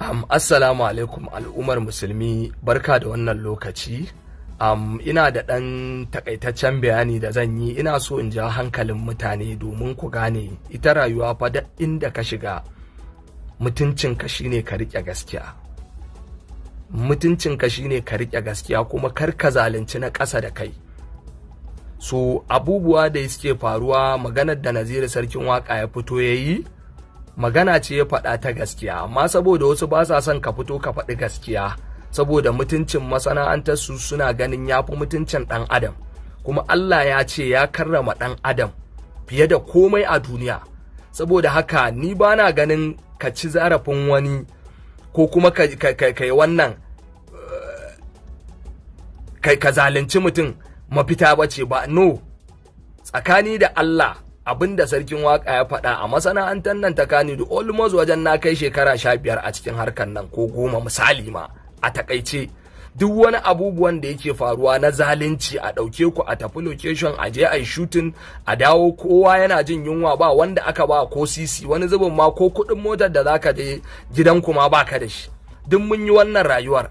Assalamu alaikum al'ummar musulmi, barka da wannan lokaci. Ina da ɗan takaitaccen bayani da zan yi. Ina so in ja hankalin mutane domin ku gane ita rayuwa fa da inda ka shiga mutuncinka shine ka riƙe gaskiya. Mutuncinka shine ka riƙe gaskiya kuma kar ka zalunci na ƙasa da kai. So abubuwa da suke faruwa, maganar da Naziru sarkin waka ya fito yayi magana ce ya faɗa ta gaskiya, amma saboda wasu ba sa son ka fito ka faɗi gaskiya saboda mutuncin masana'antar su suna ganin yafi mutuncin ɗan adam, kuma Allah ya ce ya karrama ɗan adam fiye da komai a duniya. Saboda haka ni bana ganin ka ci zarafin wani ko kuma kai wannan ka zalunci mutum mafita bace ba. No, tsakani da Allah abinda sarkin waka ya faɗa a masana'antar nan ta kani da almost wajen na kai shekara 15 a cikin harkar nan ko 10 misali ma a takaice. Duk wani abubuwan da yake faruwa na zalunci, a ɗauke ku a tafi location a je a yi shooting a dawo kowa yana jin yunwa, ba wanda aka ba ko sisi, wani zubin ma ko kuɗin motar da zaka je gidanku ma baka da shi. Duk mun yi wannan rayuwar.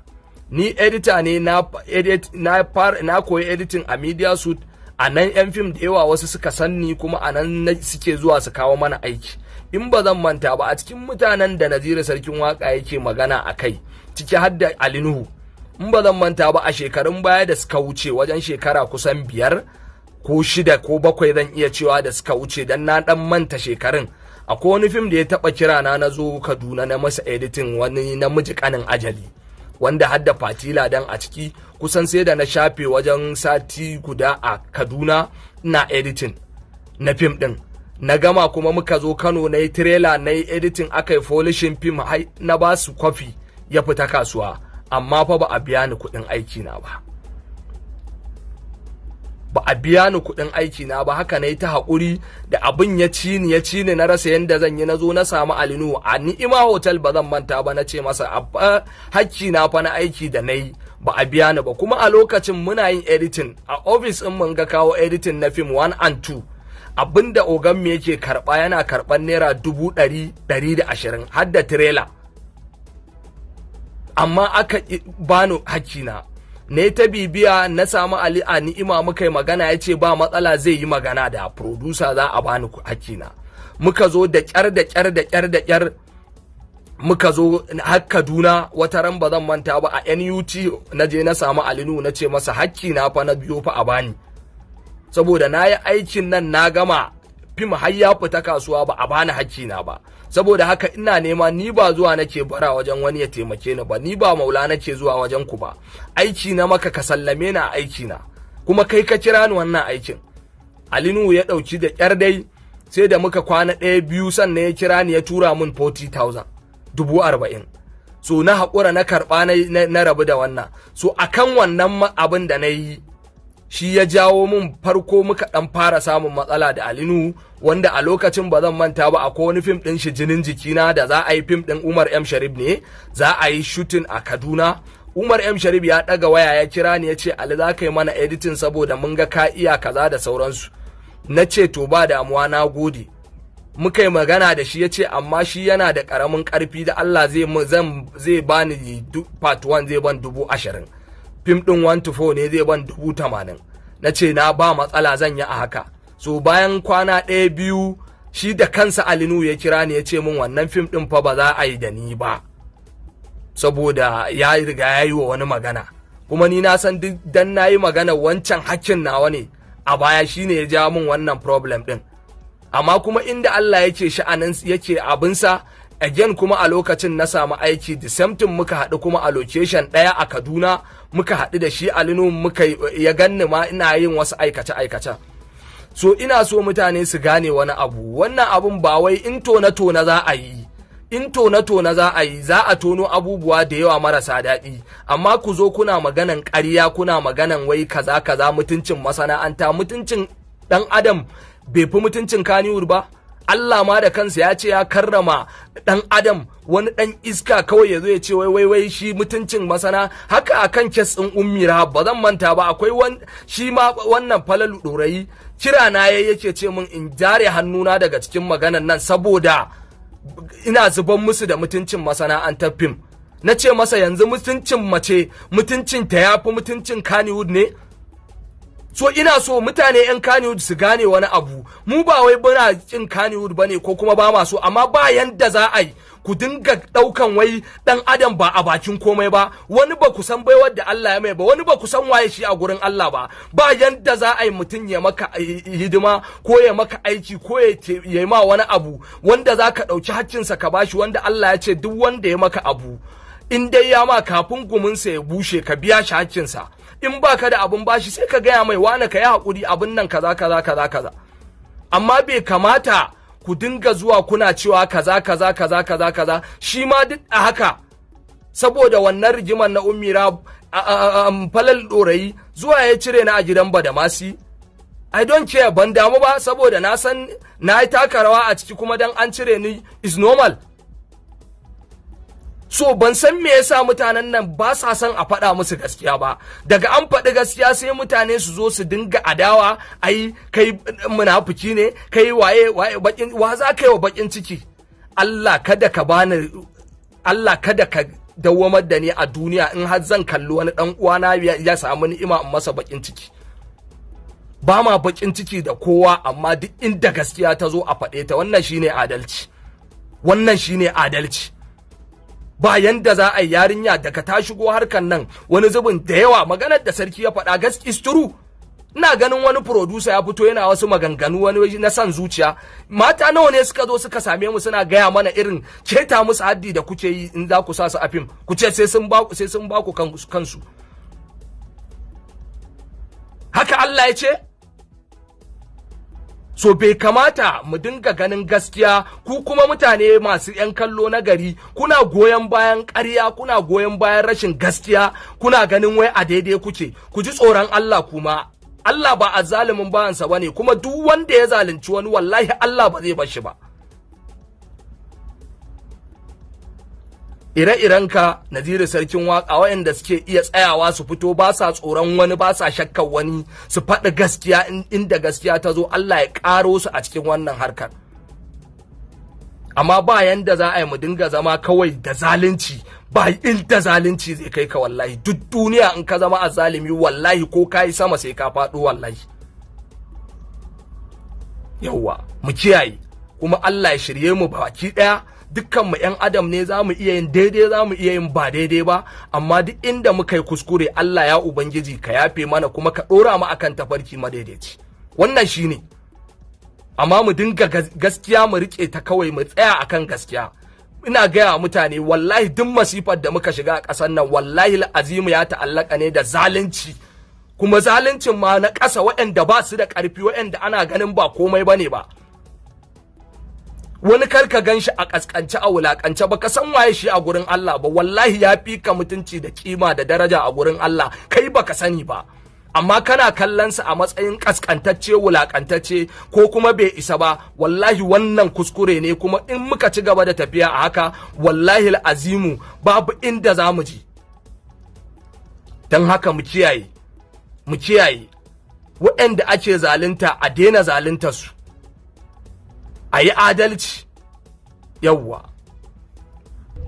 Ni editor ne, na koyi editing a Media Suit. A nan 'yan fim da yawa wasu suka sanni, kuma a nan suke zuwa su kawo mana aiki. In ba zan manta ba, a cikin mutanen da Naziru sarkin waka yake magana a kai, ciki har da Ali Nuhu, in ba zan manta ba a shekarun baya da suka wuce, wajen shekara kusan 5 ko 6 ko 7 zan iya cewa da suka wuce, dan na dan manta shekarun. Akwai wani fim da ya taba kira na zo Kaduna na masa editing, wani namiji kanin ajali, wanda hadda Fatila dan a ciki. Kusan sai da na shafe wajen sati guda a Kaduna na editing na fim din. Na gama kuma muka zo Kano na yi trailer, na yi editing, aka yi polishing fim, na ba su kwafi ya fita kasuwa, amma fa ba a biya ni kuɗin aiki na ba. Ba a biya ni kuɗin aiki na ba. Haka na yi ta haƙuri da abin ya ci ni na rasa yanda zan yi. Na zo na samu Ali Nuhu a Ni'ima Hotel, ba zan manta ba, na ce masa hakki na fa na aiki da na yi ba a biya ni ba. Kuma a lokacin muna yin editing a office in mun ga kawo editing na film 1 and 2, abinda ogan me yake karba, yana karban naira 100-120 har da trailer, amma aka bani hakki na. Ne ta bibiya, na samu Ali a Ni'ima, muka yi magana, ya ce ba matsala zai yi magana da producer za a bani hakki na. Muka zo da kyar muka zo har Kaduna. Wata ran ba zan manta ba, a NUT na je na samu Ali Nuhu, na ce masa hakki na fa na biyo fa a bani, saboda na yi aikin nan na gama, fim har ya fita kasuwa ba a bani hakki na ba. Saboda haka ina nema, ni ba zuwa nake bara wajen wani ya taimake ni ba, ni ba maula nake zuwa wajen ku ba. Aiki na maka, ka sallame ni a aiki na, kuma kai ka kira ni wannan aikin. Ali Nuhu ya dauki da kyar dai, sai da muka kwana 1-2 sannan ya kira ni ya tura min 40,000, 40,000. So na haƙura na karɓa na rabu da wannan. So akan wannan abin da na yi, shi ya jawo min farko muka dan fara samun matsala da Ali Nuhu, wanda a lokacin ba zan manta ba, akwai wani fim din shi Jinin Jikina da za a yi, fim din Umar M Sharif ne, za a yi shooting a Kaduna. Umar M Sharif ya daga waya ya kira ni ya ce, Ali za ka yi mana editing saboda mun ga ka iya kaza da sauransu. Na ce to ba damuwa, na gode. Muka yi magana da shi, ya ce amma shi yana da karamin karfi, da Allah zai bani part 1 zai ban 20,000, fim ɗin 1 to 4 ne zai ban 80,000. Na ce na ba matsala, zan yi a haka. So bayan kwana 1-2 shi da kansa Ali Nuhu ya kira ni ya ce min wannan fim ɗin fa ba za a yi da ni ba, saboda ya riga ya yi wa wani magana, kuma ni na san duk dan na yi magana wancan hakkin nawa ne a baya, shine ya ja min wannan problem ɗin. Amma kuma inda Allah yake sha'anin yake abinsa, again kuma a lokacin na samu aiki the same thing, muka haɗu kuma a location ɗaya a Kaduna, muka haɗu da shi Ali Nuhu, muka ya ganni ma ina yin wasu aikace. So ina so mutane su gane wani abu, wannan abun ba wai in tona za a yi, za a tono abubuwa da yawa marasa daɗi, amma ku zo kuna maganan ƙarya, kuna maganan wai kaza mutuncin masana'anta, mutuncin ɗan adam bai fi mutuncin Kannywood ba. Allah ma da kansa ya ce ya karrama dan adam, wani dan iska kawai ya zo ya ce wai shi mutuncin masana. Haka akan kes din Ummi Rahab ba zan manta ba, akwai shi ma wannan Falalu Dorayi kira na yake ce min in jare hannuna daga cikin maganan nan, saboda ina zuban musu da mutuncin masana'antar fim. Na ce masa yanzu mutuncin mace mutuncin ta yafi mutuncin Kannywood ne? So ina so mutane 'yan Kannywood su gane wani abu, mu ba wai muna kin Kannywood bane ko kuma ba masu, amma ba yanda za a yi ku dinga daukan wai dan adam ba a bakin komai ba, wani ba ku san baiwar da Allah ya mai ba, wani ba ku san waye shi a gurin Allah ba yanda za a yi mutum ya maka hidima ko ya maka aiki ko ya yi ma wani abu wanda za ka ɗauki haƙƙinsa ka bashi, wanda Allah ya ce duk wanda ya maka abu in dai ya ma kafin guminsa ya bushe ka biya shi haƙƙinsa, in baka da abin bashi sai ka gaya mai wane ka yi haƙuri abin nan kaza kaza kaza kaza. Amma bai kamata ku dinga zuwa kuna cewa kaza kaza kaza kaza kaza, shi ma duk a haka saboda wannan rigimar na Ummira Falal Dorayi zuwa ya cire na a gidan Badamasi. I don't care, ban damu ba saboda na san na yi taka rawa a ciki kuma dan an cire ni is normal. So ban san me yasa mutanen nan ba sa son a faɗa musu gaskiya ba, daga an faɗi gaskiya sai mutane su zo su dinga adawa, ai kai munafiki ne, kai waye bakin wa za ka yi wa bakin ciki. Allah kada ka bani, Allah kada ka dawwamar da ni a duniya in har zan kalli wani dan uwana ya samu ni'ima in masa bakin ciki. Ba ma bakin ciki da kowa, amma duk inda gaskiya ta zo a faɗe ta, wannan shine adalci, wannan shine adalci. Ba yanda za a yi yarinya daga ta shigo harkan nan wani zubin da yawa maganar da sarki ya faɗa gaskiya is true. Ina ganin wani producer ya fito yana wasu maganganu wani na san zuciya, mata nawa ne suka zo suka same mu suna gaya mana irin keta musu haddi da kuke yi in za ku sa su a fim, ku ce sai sun ba ku kansu. Haka Allah ya ce? So bai kamata mu dinga ganin gaskiya, ku kuma mutane masu 'yan kallo na gari kuna goyon bayan ƙarya, kuna goyon bayan rashin gaskiya, kuna ganin wai a daidai kuke. Ku ji tsoron Allah kuma. Allah ba azzalumin bayansa bane, kuma duk wanda ya zalunci wani wallahi Allah ba zai bar shi ba. Ire-irenka Naziru sarkin waka waɗanda suke iya tsayawa su fito ba sa tsoron wani, ba sa shakkar wani, su faɗi gaskiya inda gaskiya ta zo, Allah ya ƙaro su a cikin wannan harkar. Amma ba yanda za a yi mu dinga zama kawai da zalunci, ba inda zalunci zai kai ka wallahi. Duk duniya in ka zama azzalimi wallahi ko kai sama sai ka faɗo wallahi. Yawwa mu kiyaye, kuma Allah ya shirye mu baki ɗaya. Dukkan mu ƴan adam ne, za mu iya yin daidai, za mu iya yin ba daidai ba, amma duk inda muka yi kuskure Allah ya Ubangiji ka yafe mana kuma ka ɗora mu akan tafarki madaidaici. Wannan shine. Amma mu dinga gaskiya mu rike ta kawai, mu tsaya akan gaskiya. Ina gaya mutane wallahi duk masifar da muka shiga a ƙasar nan wallahi azimu ya ta'allaka ne da zalunci, kuma zaluncin ma na ƙasa waɗanda ba su da ƙarfi, waɗanda ana ganin ba komai bane ba. Wani karka ganshi a kaskance a wulakance, baka san waye shi a gurin Allah ba, wallahi ya fi ka mutunci da kima da daraja a gurin Allah, kai baka sani ba. Amma kana kallon sa a matsayin kaskantacce, wulakantacce, ko kuma bai isa ba, wallahi wannan kuskure ne, kuma in muka ci gaba da tafiya a haka wallahi azimu babu inda za mu ji. Dan haka mu kiyaye waɗanda ake zalunta a daina zaluntar su, a yi adalci. Yawwa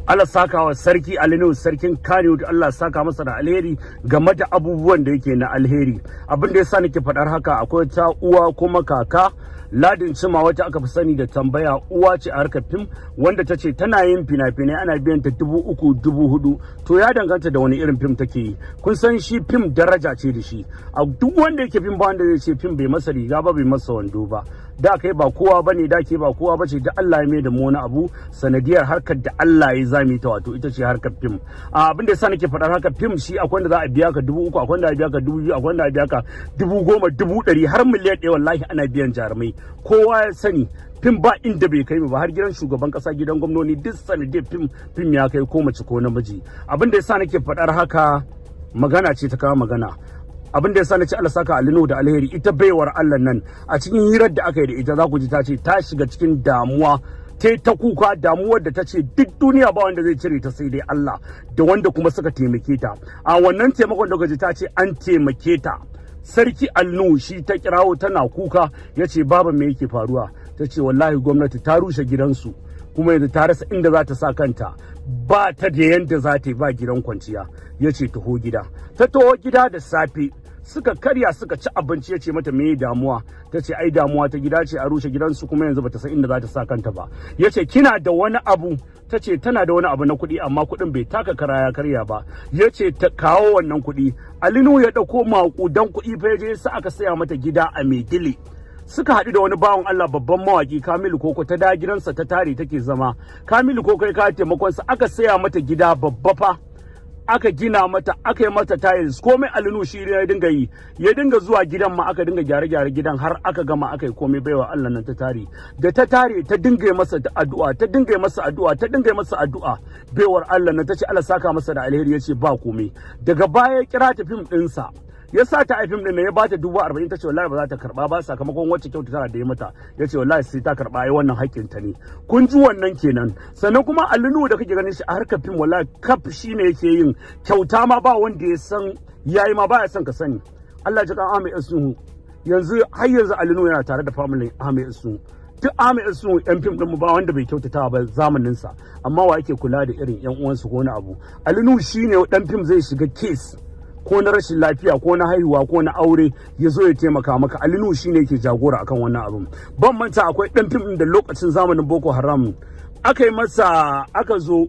Allah saka wa sarki Alinu sarkin Kannywood, Allah saka masa da alheri game da abubuwan da yake na alheri. Abin da yasa nake faɗar haka, akwai ta uwa kuma kaka Ladin Cima wacce aka fi sani da tambaya, uwa ce a harkar fim, wanda ta ce tana yin fina-finai ana biyan ta 3,000 4,000. To ya danganta da wani irin fim take yi. Kun san shi fim daraja ce da shi. A duk wanda yake fim ba wanda zai ce fim bai masa riga ba, bai masa wando ba. Da kai ba kowa bane, da ke ba kowa bace, da Allah ya mai da mu wani abu sanadiyar harkar da Allah ya zame ta, wato ita ce harkar fim. Abin da yasa nake faɗar harkar fim, shi akwai wanda za a biya ka 3,000, akwai wanda za a biya ka 2,000, akwai wanda za a biya ka 10,000, 100,000 har miliyan 1 wallahi ana biyan jarumai. Kowa ya sani fim ba inda bai kai ba, har gidan shugaban kasa, gidan gwamnoni, duk sanadiyar fim ya kai, ko mace ko namiji. Abin da yasa nake faɗar haka, magana ce ta kawo magana. Abin da yasa nace Allah saka Alinu da alheri, ita baiwar Allah nan a cikin hirar da aka yi da ita za ku ji ta ce ta shiga cikin damuwa, ta kuka, damuwar da ta ce duk duniya ba wanda zai cire ta sai dai Allah, da wanda kuma suka taimake ta. A wannan taimakon da gaji ta ce an taimake ta. Sarki Alinu shi ta kirawo tana kuka, ya ce baba me yake faruwa? Ta ce wallahi gwamnati ta rushe gidansu, kuma yanzu ta rasa inda za ta sa kanta, ba ta da yanda za ta yi ba gidan kwanciya. Ya ce taho gida. Ta taho gida da safe, suka karya suka ci abinci. Ya ce mata me damuwa? Ta ce ai damuwa ta gida ce, a rushe gidansu kuma yanzu bata san inda za ta sa kanta ba. Ya ce kina da wani abu? Ta ce tana da wani abu na kuɗi amma kuɗin bai taka kara ya karya ba. Ya ce ta kawo wannan kuɗi. Alinu ya ɗauko maƙudan kuɗi fa ya je sa aka saya mata gida a Maidile. Suka haɗu da wani bawan Allah babban mawaki Kamilu Koko, ta da gidansa ta tare take zama. Kamilu Koko ya kawo taimakonsa aka saya mata gida babba fa. Aka gina mata, aka yi mata tiles, komai Alinu shi ya dinga yi, ya dinga zuwa gidan ma aka dinga gyare-gyare gidan har aka gama aka yi komai baiwa Allah nan ta tare. Da ta tare ta dinga masa addu'a, ta dinga masa addu'a, ta dinga masa addu'a. Baiwar Allah nan ta ce Allah saka masa da alheri, ya ce ba komai. Daga baya ya kira ta fim ɗinsa. Ya sa ta fim din ya bata 40,000, ta ce wallahi ba za ta karba ba sakamakon wacce kyautata da ya mata. Ya ce wallahi sai ta karba, ai wannan haƙƙin ta ne. Kun ji wannan kenan. Sannan kuma Alinu da kake ganin shi a harkar fim wallahi kaf shine yake yin kyauta ma ba wanda ya san yayi ma ba ya son ka sani. Allah ya ji kan Ahmed Isuhu. Yanzu har yanzu Alinu yana tare da family Ahmed Isuhu. Duk Ahmed Isuhu yan fim din mu ba wanda bai kyautata ba zamanin sa, amma wa yake kula da irin yan uwansu ko wani abu. Alinu shine dan fim zai shiga case ko na rashin lafiya ko na haihuwa ko na aure ya zo ya taimaka maka. Alinu shine yake jagora akan wannan abin. Ban manta akwai dan fim da lokacin zamanin Boko Haram aka yi masa, aka zo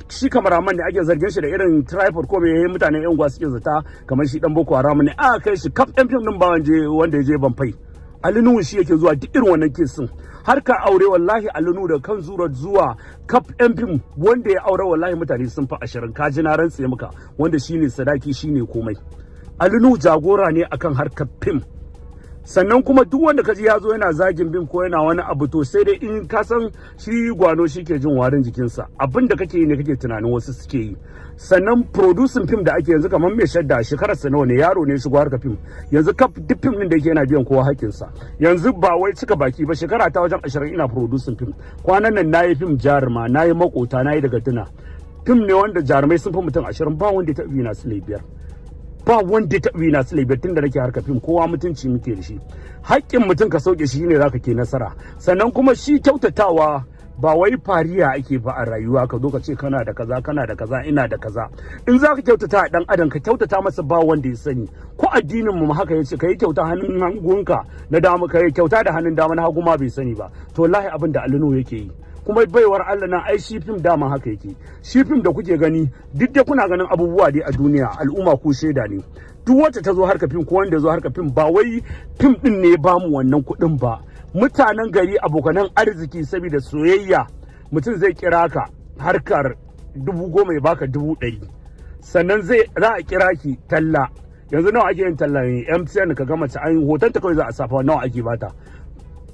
shi kamaraman ne ake zargin shi da irin tripod ko mai mutane yan gwa suke zata kamar shi dan Boko Haram ne, aka kai shi kaf dan fim din ba wanda ya je Banfai. Alinu shi yake zuwa duk irin wannan kesin. Harkar aure wallahi Alinu da kan zuwa kaf yan fim wanda ya aure wallahi mutane sun fi 20, kaji na rantse maka, wanda shine sadaki shine komai. Alinu jagora ne akan harkar fim. Sannan kuma duk wanda kaji ya zo yana zagin bin ko yana wani abu, to sai dai in ka san shi gwano shi ke jin warin jikinsa, abin da kake yi ne kake tunanin wasu suke yi. Sannan producing film da ake yanzu kamar mai shadda shekararsa nawa ne, yaro ne shigo harka film yanzu kaf duk film din da yake yana biyan kowa haƙƙinsa. Yanzu ba wai cika baki ba, shekara ta wajen 20 ina producing film. Kwanan nan nayi film Jaruma, nayi Makota, nayi Daga Tuna. Film ne wanda jarumai sun fi mutum 20, ba wanda ya taɓa yi na su biyar. Ba wanda ya taɓa yi na su biyar tun da nake harka film, kowa mutunci muke da shi. Haƙƙin mutum ka sauke shi ne zaka ke nasara. Sannan kuma shi kyautatawa ba wai fariya ake ba a rayuwa, ka zo ka ce kana da kaza kana da kaza ina da kaza. In za ka kyautata a dan adam ka kyautata masa ba wanda ya sani. Ko addinin mu haka yace kai kyauta hannun hagunka na dama, kai kyauta da hannun dama na hagu ma bai sani ba. To wallahi abin da Alinu yake yi. Kuma baiwar Allah na ai shi fim dama haka yake. Shi fim da kuke gani duk da kuna ganin abubuwa dai a duniya, al'umma ku shaida ne. Duk wacce ta zo harka fim ko wanda ya zo harka fim ba wai fim din ne ya bamu wannan kuɗin ba. Mutanen gari abokanan arziki saboda soyayya mutum zai kira ka harkar 10,000 ya baka 100,000. Sannan za a kira ki talla. Yanzu nawa ake yin talla ne? MTN ka gama ta an hoton ta kawai za a safa nawa ake bata.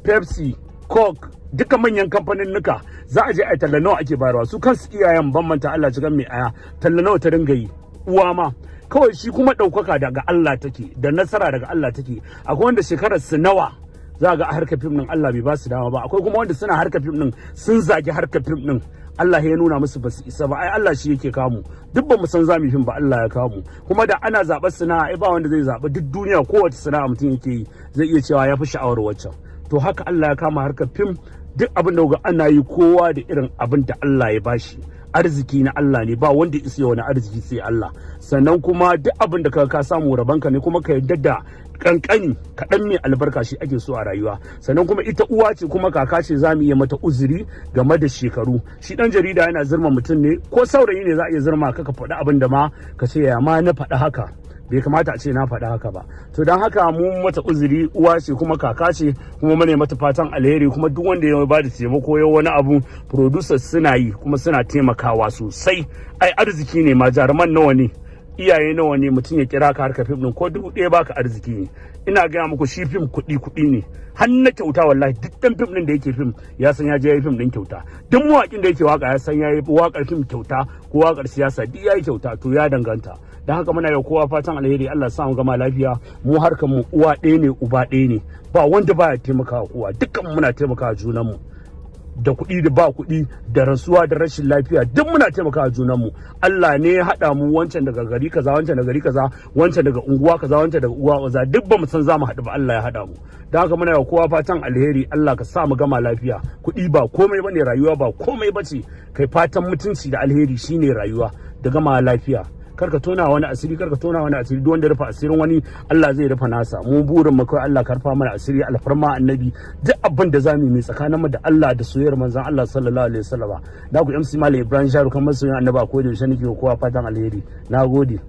Pepsi, Coke, duka manyan kamfanin nuka za a je a talla nawa ake bayarwa. Su kansu iyayen ban manta Allah cikin mai aya talla nawa ta dinga yi. Uwa ma kawai shi kuma ɗaukaka daga Allah take da nasara daga Allah take. Akwai wanda shekarar su nawa za ga harkar fim din Allah bai ba su dama ba. Akwai kuma wanda suna harkar fim din sun zagi harkar fim din, Allah ya nuna musu ba su isa ba. Ai Allah shi yake kamu, duk ba mu san zamu fim ba, Allah ya kamu. Kuma da ana zaɓar sana'a ai ba wanda zai zaɓi, duk duniya kowace sana'a mutum yake yi zai iya cewa ya fi sha'awar waccan. To haka Allah ya kama harkar fim, duk abin da ga ana yi kowa da irin abin da Allah ya bashi. Arziki na Allah ne, ba wanda isa wani arziki sai Allah. Sannan kuma duk abin da ka samu rabanka ne, kuma ka yarda da kankani kaɗan mai albarka shi ake so a rayuwa. Sannan kuma ita uwa ce kuma kaka ce, za mu iya mata uzuri game da shekaru. Shi ɗan jarida yana zirma mutum ne, ko saurayi ne za a iya zirma ka faɗi abin da ma ka ce ya ma na faɗi haka, bai kamata a ce na faɗi haka ba. To don haka mu mata uzuri, uwa ce kuma kaka ce, kuma mune mata fatan alheri. Kuma duk wanda ya ba da taimako ya wani abu, producers suna yi kuma suna taimakawa sosai. Ai arziki ne ma, jaruman nawa ne, iyaye nawa ne mutum ya kira ka harka fim din ko 1,000 baka arziki ne. Ina gaya muku shi fim kuɗi ne, har na kyauta wallahi. Duk dan fim din da yake fim ya san ya je yayi fim din kyauta. Duk mawaƙin da yake waka ya san yayi waƙar fim kyauta ko waƙar siyasa duk yayi kyauta. To ya danganta. Dan haka muna yau kowa fatan alheri, Allah sa mu gama lafiya. Mu harkar mu uwa ɗaya ne uba ɗaya ne, ba wanda baya taimakawa kowa, dukkan muna taimakawa junan mu. da kuɗi da ba kuɗi, da rasuwa da rashin lafiya, duk muna taimakawa junanmu. Allah ne ya haɗa mu, wancan daga gari kaza, wancan daga gari kaza, wancan daga unguwa kaza, wancan daga unguwa kaza, duk ba mu san za mu haɗu ba, Allah ya haɗa mu. Don haka muna yi wa kowa fatan alheri, Allah ka sa mu gama lafiya. Kuɗi ba komai bane, rayuwa ba komai bace, kai fatan mutunci da alheri shine rayuwa da gama lafiya. Karka tona wani asiri, karka tona wani asiri, duk wanda ya rufa asirin wani Allah zai rufa nasa. Mu burin mu kai Allah karfa mana asiri, alfarma annabi, duk abin da zamu yi tsakanin mu da Allah da soyayyar manzon Allah sallallahu alaihi wasallam. Na ku MC Malam Ibrahim Sharu kan masoyin annabi ko da yaushe nake kowa fatan alheri. Nagode.